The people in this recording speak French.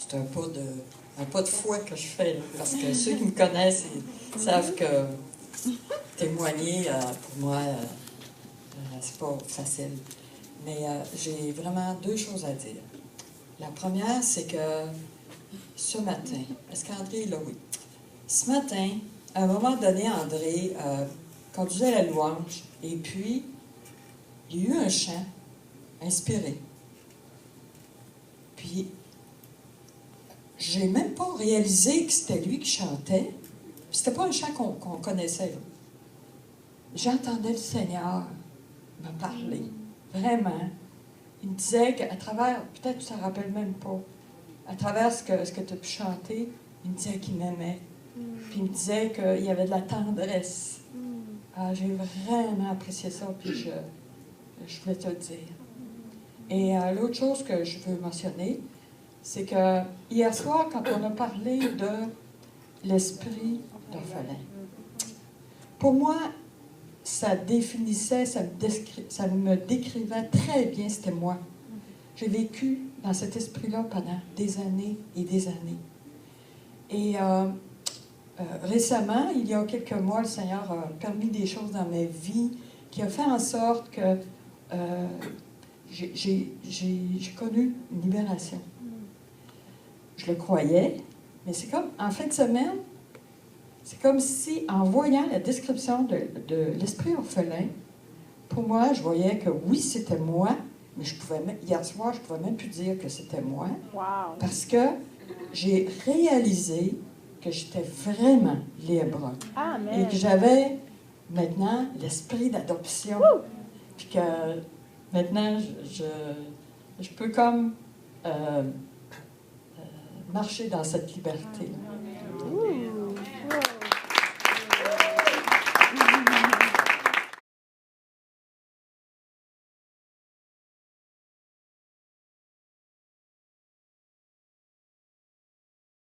c'est un pas de foi que je fais, là, parce que ceux qui me connaissent savent que témoigner, pour moi, c'est pas facile. Mais j'ai vraiment deux choses à dire. La première, c'est que ce matin, est-ce qu'André est là? Oui. Ce matin, à un moment donné, André conduisait la louange, et puis il y a eu un chant inspiré. Puis, j'ai même pas réalisé que c'était lui qui chantait. C'était pas un chant qu'on connaissait, là. J'entendais le Seigneur me parler, vraiment. Il me disait qu'à travers, peut-être que tu ne te rappelles même pas, à travers ce que tu as pu chanter, il me disait qu'il m'aimait. Puis il me disait qu'il y avait de la tendresse. Ah, j'ai vraiment apprécié ça, puis je voulais te le dire. Et l'autre chose que je veux mentionner, c'est que hier soir, quand on a parlé de l'esprit d'orphelin, pour moi, ça définissait, ça me décrivait très bien, c'était moi. J'ai vécu dans cet esprit-là pendant des années et des années. Et récemment, il y a quelques mois, le Seigneur a permis des choses dans ma vie qui a fait en sorte que j'ai connu une libération. Je le croyais, mais c'est comme, en fin de semaine, c'est comme si, en voyant la description de l'esprit orphelin, pour moi, je voyais que oui, c'était moi, mais hier soir, je ne pouvais même plus dire que c'était moi. Wow. Parce que j'ai réalisé que j'étais vraiment libre. Amen. Et que j'avais maintenant l'esprit d'adoption. Puis que maintenant, je peux comme marcher dans cette liberté.